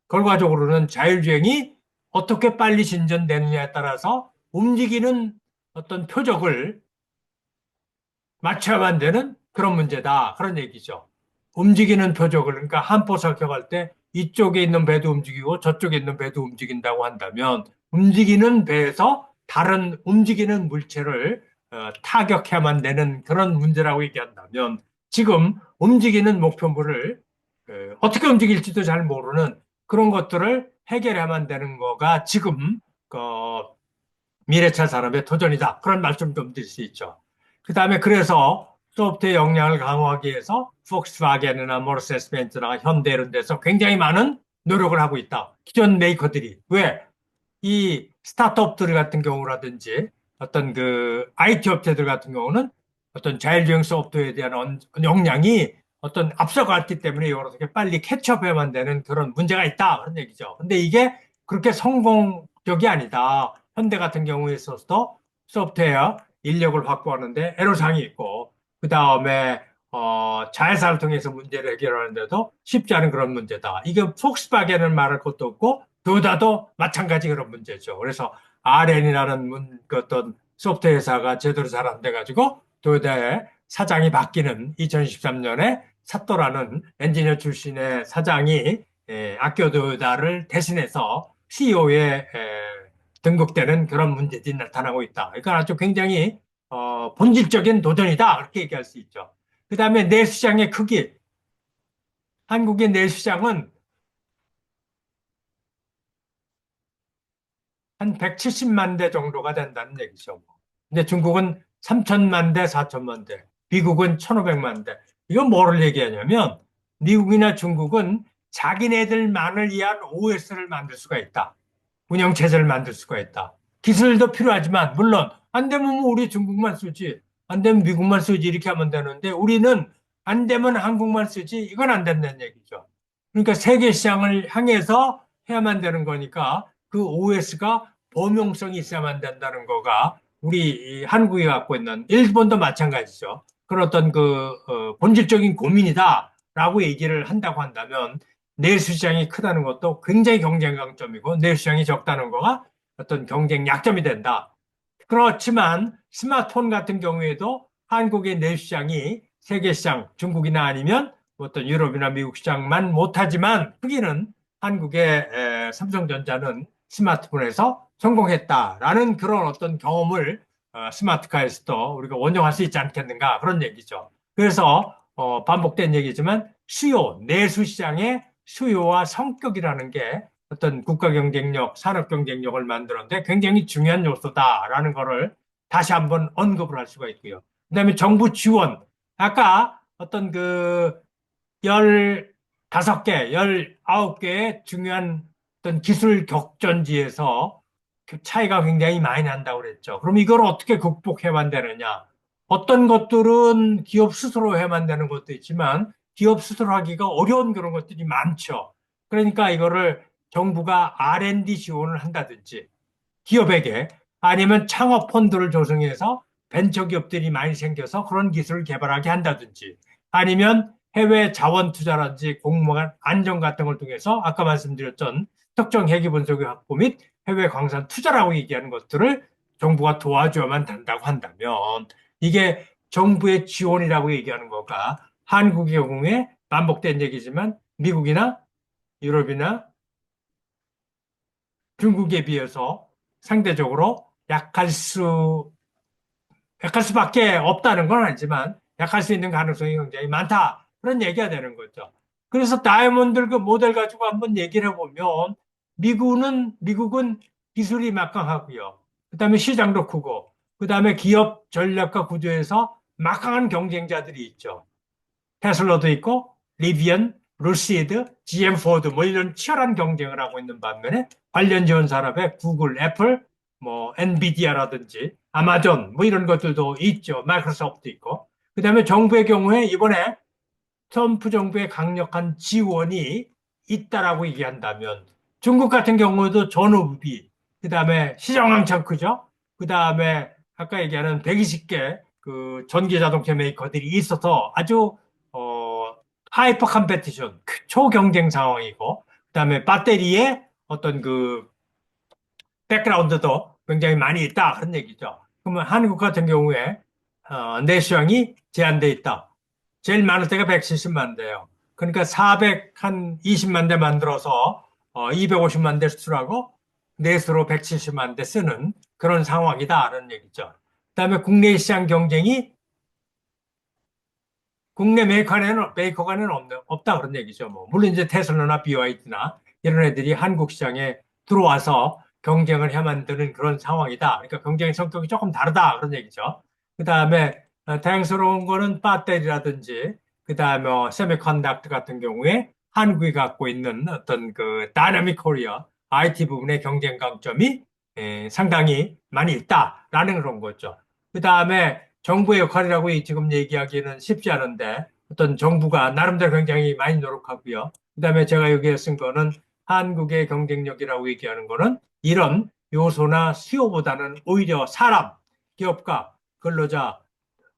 결과적으로는 자율주행이 어떻게 빨리 진전되느냐에 따라서 움직이는 어떤 표적을 맞춰야만 되는 그런 문제다. 그런 얘기죠. 움직이는 표적을, 그러니까 한포석격할 때 이쪽에 있는 배도 움직이고 저쪽에 있는 배도 움직인다고 한다면 움직이는 배에서 다른 움직이는 물체를 타격해야만 되는 그런 문제라고 얘기한다면 지금 움직이는 목표물을 어떻게 움직일지도 잘 모르는 그런 것들을 해결해야만 되는 거가 지금 미래차 산업의 도전이다. 그런 말씀 좀 드릴 수 있죠. 그 다음에 그래서 소프트웨어 역량을 강화하기 위해서 폭스바겐이나 머르세스 벤츠나 현대 이런 데서 굉장히 많은 노력을 하고 있다. 기존 메이커들이. 왜? 이 스타트업들 같은 경우라든지 어떤 그 IT 업체들 같은 경우는 어떤 자율주행 소프트웨어에 대한 역량이 어떤 앞서갔기 때문에 이렇게 빨리 캐치업해야만 되는 그런 문제가 있다. 그런 얘기죠. 근데 이게 그렇게 성공적이 아니다. 현대 같은 경우에 있어서도 소프트웨어 인력을 확보하는데 애로사항이 있고, 그 다음에 자회사를 통해서 문제를 해결하는데도 쉽지 않은 그런 문제다. 이게 폭스바겐을 말할 것도 없고 도요타도 마찬가지 그런 문제죠. 그래서 RN이라는 그 어떤 소프트웨어 회사가 제대로 잘 안 돼가지고 도요타의 사장이 바뀌는 2013년에 사또라는 엔지니어 출신의 사장이 아키오 도요타를 대신해서 CEO에 등극되는 그런 문제들이 나타나고 있다. 그러니까 아주 굉장히 본질적인 도전이다. 그렇게 얘기할 수 있죠. 그 다음에 내수장의 크기. 한국의 내수장은 한 170만 대 정도가 된다는 얘기죠. 근데 중국은 3천만 대, 4천만 대, 미국은 1,500만 대. 이건 뭐를 얘기하냐면 미국이나 중국은 자기네들만을 위한 OS를 만들 수가 있다. 운영체제를 만들 수가 있다. 기술도 필요하지만 물론 안 되면 뭐 우리 중국만 쓰지, 안 되면 미국만 쓰지 이렇게 하면 되는데 우리는 안 되면 한국만 쓰지 이건 안 된다는 얘기죠. 그러니까 세계 시장을 향해서 해야만 되는 거니까 그 OS가 범용성이 있어야만 된다는 거가 우리 한국이 갖고 있는 일본도 마찬가지죠. 그런 어떤 본질적인 고민이다라고 얘기를 한다고 한다면 내수시장이 크다는 것도 굉장히 경쟁 강점이고 내수시장이 적다는 거가 어떤 경쟁 약점이 된다. 그렇지만 스마트폰 같은 경우에도 한국의 내수시장이 세계 시장, 중국이나 아니면 어떤 유럽이나 미국 시장만 못하지만 크기는 한국의 삼성전자는 스마트폰에서 성공했다라는 그런 어떤 경험을 스마트카에서도 우리가 원용할 수 있지 않겠는가 그런 얘기죠. 그래서 반복된 얘기지만 수요, 내수 시장의 수요와 성격이라는 게 어떤 국가 경쟁력, 산업 경쟁력을 만드는데 굉장히 중요한 요소다라는 거를 다시 한번 언급을 할 수가 있고요. 그다음에 정부 지원. 아까 어떤 15개, 19개의 중요한 어떤 기술 격전지에서 그 차이가 굉장히 많이 난다고 그랬죠. 그럼 이걸 어떻게 극복해만 되느냐? 어떤 것들은 기업 스스로 해만 되는 것도 있지만 기업 스스로 하기가 어려운 그런 것들이 많죠. 그러니까 이거를 정부가 R&D 지원을 한다든지 기업에게 아니면 창업 펀드를 조성해서 벤처 기업들이 많이 생겨서 그런 기술을 개발하게 한다든지 아니면 해외 자원 투자라든지 공무원 안정 같은 걸 통해서 아까 말씀드렸던 특정 회계 분석의 확보 및 해외 광산 투자라고 얘기하는 것들을 정부가 도와줘야만 된다고 한다면 이게 정부의 지원이라고 얘기하는 거가 한국의 경우에 반복된 얘기지만 미국이나 유럽이나 중국에 비해서 상대적으로 약할 수밖에 없다는 건 아니지만 약할 수 있는 가능성이 굉장히 많다. 그런 얘기가 되는 거죠. 그래서 다이아몬드 그 모델 가지고 한번 얘기를 해보면 미국은 기술이 막강하고요. 그다음에 시장도 크고 그다음에 기업 전략과 구조에서 막강한 경쟁자들이 있죠. 테슬라도 있고 리비안, 루시드, GM 포드 뭐 이런 치열한 경쟁을 하고 있는 반면에 관련 지원 산업에 구글, 애플, 뭐 엔비디아라든지 아마존 뭐 이런 것들도 있죠. 마이크로소프트 있고. 그다음에 정부의 경우에 이번에 트럼프 정부의 강력한 지원이 있다라고 얘기한다면 중국 같은 경우도 전후비 그다음에 시장 왕창 크죠. 그다음에 아까 얘기하는 120개 그 전기 자동차 메이커들이 있어서 아주 하이퍼 컴페티션 초경쟁 상황이고 그다음에 배터리에 어떤 백그라운드도 굉장히 많이 있다 그런 얘기죠. 그러면 한국 같은 경우에 내수량이 제한돼 있다. 제일 많을 때가 170만 대예요. 그러니까 420만 대 만들어서 250만 대 수출하고 내수로 170만 대 쓰는 그런 상황이다라는 얘기죠. 그다음에 국내 시장 경쟁이 국내 메이커 간에는 없다 그런 얘기죠. 뭐 물론 이제 테슬라나 BYD나 이런 애들이 한국 시장에 들어와서 경쟁을 해야만 되는 그런 상황이다. 그러니까 경쟁의 성격이 조금 다르다. 그런 얘기죠. 그 다음에 다양스러운 거는 배터리라든지 그 다음에 세미컨덕터 같은 경우에 한국이 갖고 있는 어떤 그 다이나믹 코리아 IT 부분의 경쟁 강점이 상당히 많이 있다라는 그런 거죠. 그 다음에 정부의 역할이라고 지금 얘기하기는 쉽지 않은데 어떤 정부가 나름대로 굉장히 많이 노력하고요. 그 다음에 제가 여기에 쓴 거는 한국의 경쟁력이라고 얘기하는 거는 이런 요소나 수요보다는 오히려 사람, 기업가, 근로자,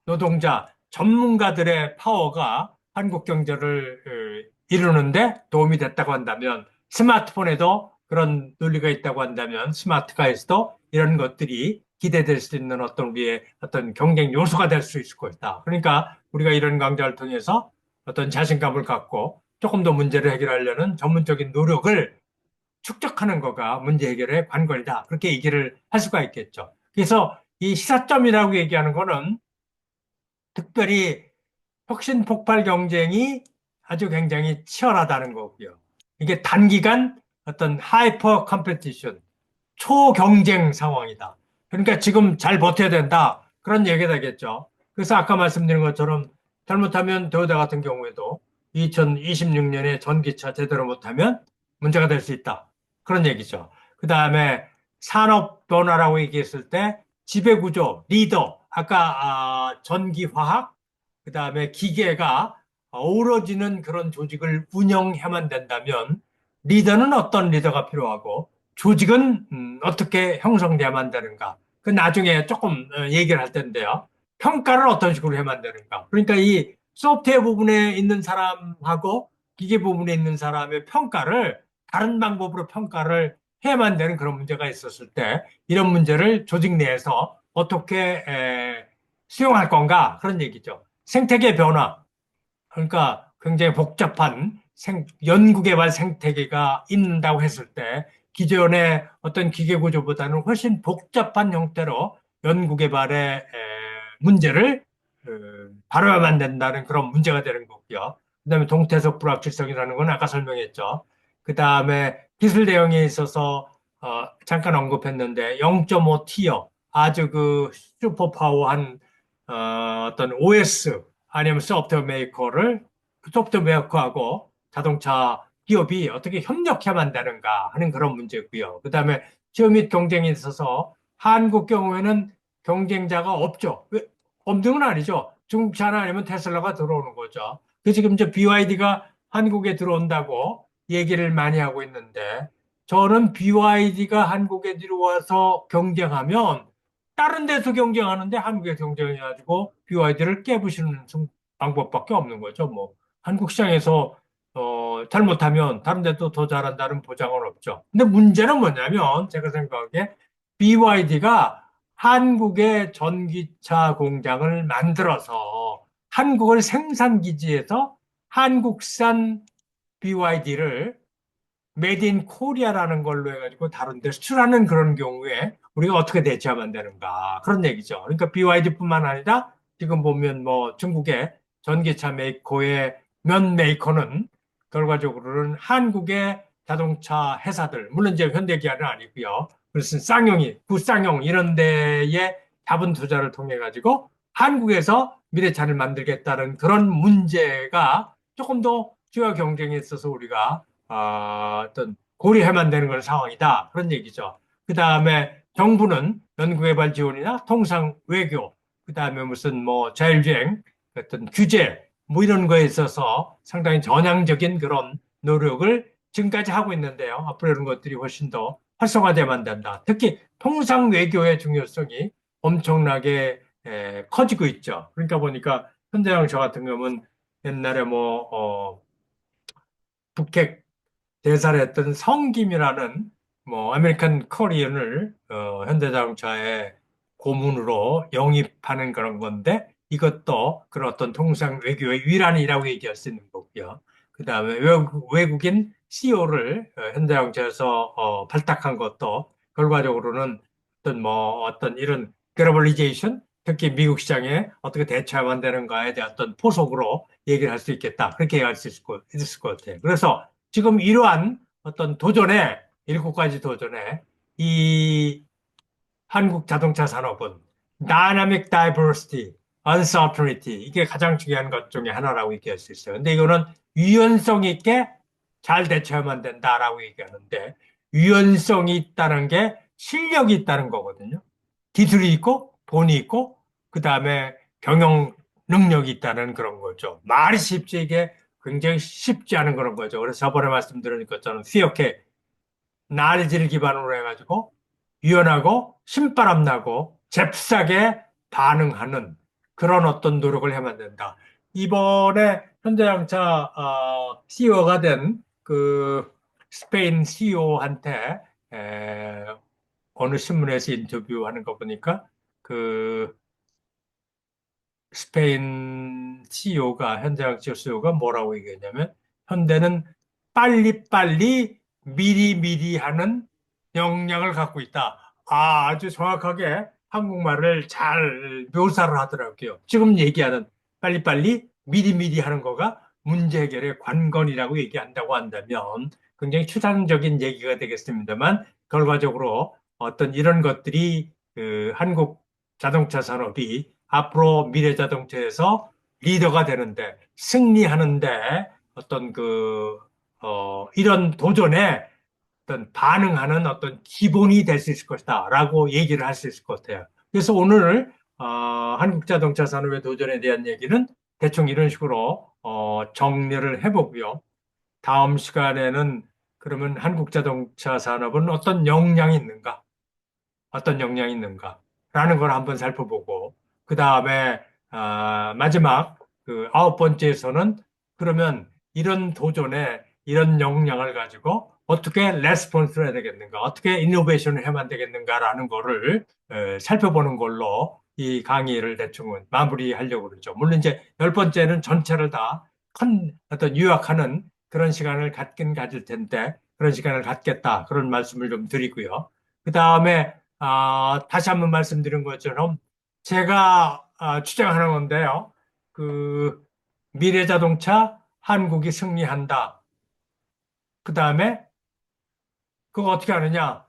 노동자, 전문가들의 파워가 한국 경제를 이루는데 도움이 됐다고 한다면 스마트폰에도 그런 논리가 있다고 한다면 스마트카에서도 이런 것들이 기대될 수 있는 어떤 우리의 어떤 경쟁 요소가 될 수 있을 것이다. 그러니까 우리가 이런 강좌를 통해서 어떤 자신감을 갖고 조금 더 문제를 해결하려는 전문적인 노력을 축적하는 거가 문제 해결의 관건이다. 그렇게 얘기를 할 수가 있겠죠. 그래서 이 시사점이라고 얘기하는 거는 특별히 혁신 폭발 경쟁이 아주 굉장히 치열하다는 거고요. 이게 단기간 어떤 하이퍼 컴페티션, 초경쟁 상황이다. 그러니까 지금 잘 버텨야 된다. 그런 얘기가 되겠죠. 그래서 아까 말씀드린 것처럼 잘못하면トヨタ같은 경우에도 2026년에 전기차 제대로 못하면 문제가 될 수 있다. 그런 얘기죠. 그 다음에 산업 변화라고 얘기했을 때 지배구조, 리더, 아까 전기화학, 그 다음에 기계가 어우러지는 그런 조직을 운영해만 된다면 리더는 어떤 리더가 필요하고 조직은 어떻게 형성돼야만 되는가. 그 나중에 조금 얘기를 할 텐데요. 평가를 어떤 식으로 해야만 되는가. 그러니까 이 소프트웨어 부분에 있는 사람하고 기계 부분에 있는 사람의 평가를 다른 방법으로 평가를 해야만 되는 그런 문제가 있었을 때 이런 문제를 조직 내에서 어떻게 수용할 건가 그런 얘기죠. 생태계 변화. 그러니까 굉장히 복잡한 연구개발 생태계가 있는다고 했을 때 기존의 어떤 기계구조보다는 훨씬 복잡한 형태로 연구개발의 문제를 바로야만 된다는 그런 문제가 되는 거고요. 그다음에 동태석 불확실성이라는 건 아까 설명했죠. 그다음에 기술 대응에 있어서 잠깐 언급했는데 0.5 티어 아주 그 슈퍼파워한 어떤 OS 아니면 소프트웨어 메이커를 소프트웨어 메이커하고 자동차 기업이 어떻게 협력해야만 되는가 하는 그런 문제고요. 그다음에 시험 및 경쟁에 있어서 한국 경우에는 경쟁자가 없죠. 없는 건 아니죠. 중국차나 아니면 테슬라가 들어오는 거죠. 그 지금 저 BYD가 한국에 들어온다고 얘기를 많이 하고 있는데 저는 BYD가 한국에 들어와서 경쟁하면 다른 데서 경쟁하는데 한국에 경쟁해가지고 BYD를 깨부시는 방법밖에 없는 거죠. 뭐 한국 시장에서 잘못하면 다른 데도 더 잘한다는 보장은 없죠. 근데 문제는 뭐냐면 제가 생각하기에 BYD가 한국의 전기차 공장을 만들어서 한국을 생산 기지에서 한국산 BYD를 메이드 인 코리아라는 걸로 해가지고 다른 데 수출하는 그런 경우에 우리가 어떻게 대처하면 되는가 그런 얘기죠. 그러니까 BYD뿐만 아니라 지금 보면 뭐 중국의 전기차 메이커의 몇 메이커는 결과적으로는 한국의 자동차 회사들 물론 이제 현대기아는 아니고요. 그래서 쌍용이 구쌍용 이런 데에 자본 투자를 통해 가지고 한국에서 미래차를 만들겠다는 그런 문제가 조금 더 주요 경쟁에 있어서 우리가 어떤 고려해만 되는 그런 상황이다. 그런 얘기죠. 그 다음에 정부는 연구개발 지원이나 통상 외교, 그 다음에 무슨 뭐 자율주행, 어떤 규제, 뭐 이런 거에 있어서 상당히 전향적인 그런 노력을 지금까지 하고 있는데요. 앞으로 이런 것들이 훨씬 더 활성화돼야만 된다. 특히 통상 외교의 중요성이 엄청나게 커지고 있죠. 그러니까 보니까 현대양 저 같은 경우는 옛날에 북핵 대사를 했던 성김이라는 뭐 아메리칸 코리언을 현대자동차의 고문으로 영입하는 그런 건데 이것도 그런 어떤 통상 외교의 위란이라고 얘기할 수 있는 거고요. 그다음에 외국인 CEO를 현대자동차에서 발탁한 것도 결과적으로는 어떤 이런 글로벌리제이션 특히 미국 시장에 어떻게 대처하면 되는가에 대한 어떤 포석으로 얘기를 할 수 있겠다. 그렇게 얘기할 수 있을 것 같아요. 그래서 지금 이러한 어떤 도전에, 일곱 가지 도전에 이 한국 자동차 산업은 Dynamic Diversity, Uncertainty 이게 가장 중요한 것 중에 하나라고 얘기할 수 있어요. 근데 이거는 유연성 있게 잘 대처하면 된다라고 얘기하는데 유연성이 있다는 게 실력이 있다는 거거든요. 기술이 있고 돈이 있고 그 다음에 경영 능력이 있다는 그런 거죠. 말이 쉽지 이게 굉장히 쉽지 않은 그런 거죠. 그래서 저번에 말씀드린 것처럼 수역회 날지를 기반으로 해가지고 유연하고 신바람 나고 잽싸게 반응하는 그런 어떤 노력을 해만 된다. 이번에 현대자동차 CEO가 된 그 스페인 CEO한테 어느 신문에서 인터뷰하는 거 보니까 그 스페인 CEO가 현대자동차 CEO가 뭐라고 얘기했냐면 현대는 빨리빨리 미리미리 하는 역량을 갖고 있다. 아주 정확하게 한국말을 잘 묘사를 하더라고요. 지금 얘기하는 빨리빨리 미리미리 하는 거가 문제 해결의 관건이라고 얘기한다고 한다면 굉장히 추상적인 얘기가 되겠습니다만 결과적으로 어떤 이런 것들이 그 한국 자동차 산업이 앞으로 미래 자동차에서 리더가 되는데 승리하는데 어떤 이런 도전에 어떤 반응하는 어떤 기본이 될 수 있을 것이다라고 얘기를 할 수 있을 것 같아요. 그래서 오늘 한국 자동차 산업의 도전에 대한 얘기는 대충 이런 식으로 정리를 해보고요. 다음 시간에는 그러면 한국 자동차 산업은 어떤 역량이 있는가라는 걸 한번 살펴보고 그 다음에 마지막 그 아홉 번째에서는 그러면 이런 도전에 이런 역량을 가지고 어떻게 레스폰스를 해야 되겠는가, 어떻게 이노베이션을 해만 되겠는가라는 거를 살펴보는 걸로 이 강의를 대충 마무리하려고 그러죠. 물론 이제 열 번째는 전체를 다 큰 어떤 요약하는 그런 시간을 갖긴 가질 텐데 그런 시간을 갖겠다 그런 말씀을 좀 드리고요. 그 다음에 다시 한번 말씀드린 것처럼 제가 주장하는 건데요. 그 미래자동차 한국이 승리한다. 그 다음에 그거 어떻게 하느냐?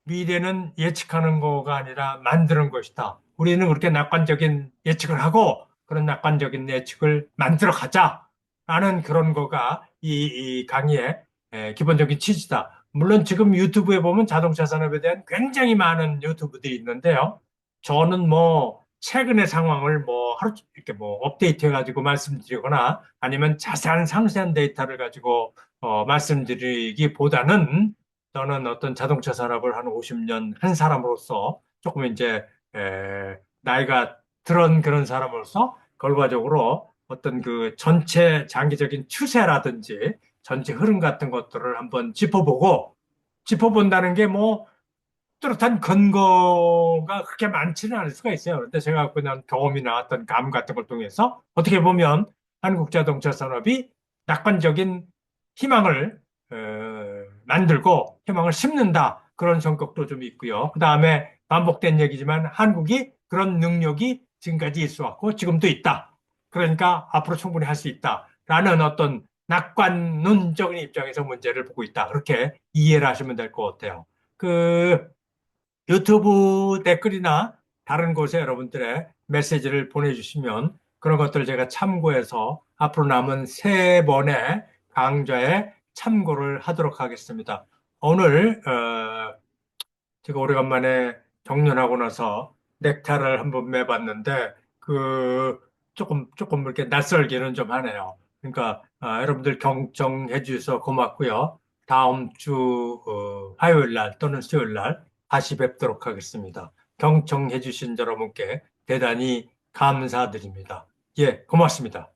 미래는 예측하는 거가 아니라 만드는 것이다. 우리는 그렇게 낙관적인 예측을 하고 그런 낙관적인 예측을 만들어 가자라는 그런 거가 이 강의의 기본적인 취지다. 물론 지금 유튜브에 보면 자동차 산업에 대한 굉장히 많은 유튜브들이 있는데요. 저는 뭐 최근의 상황을 뭐 하루 이렇게 뭐 업데이트 해가지고 말씀드리거나 아니면 자세한 상세한 데이터를 가지고 말씀드리기보다는 저는 어떤 자동차 산업을 한 50년 한 사람으로서 조금 이제 나이가 들은 그런 사람으로서 결과적으로 어떤 그 전체 장기적인 추세라든지 전체 흐름 같은 것들을 한번 짚어본다는 게 뭐 뚜렷한 근거가 그렇게 많지는 않을 수가 있어요. 그런데 제가 그냥 경험이나 어떤 감 같은 걸 통해서 어떻게 보면 한국 자동차 산업이 낙관적인 희망을 만들고 희망을 심는다. 그런 성격도 좀 있고요. 그 다음에 반복된 얘기지만 한국이 그런 능력이 지금까지 있어 왔고 지금도 있다. 그러니까 앞으로 충분히 할 수 있다. 라는 어떤 낙관론적인 입장에서 문제를 보고 있다. 그렇게 이해를 하시면 될 것 같아요. 그 유튜브 댓글이나 다른 곳에 여러분들의 메시지를 보내주시면 그런 것들을 제가 참고해서 앞으로 남은 세 번의 강좌에 참고를 하도록 하겠습니다. 오늘 제가 오래간만에 정년하고 나서 넥타를 한번 매봤는데 조금 이렇게 낯설기는 좀 하네요. 그러니까 여러분들 경청해 주셔서 고맙고요. 다음 주 화요일 날 또는 수요일 날 다시 뵙도록 하겠습니다. 경청해 주신 여러분께 대단히 감사드립니다. 예, 고맙습니다.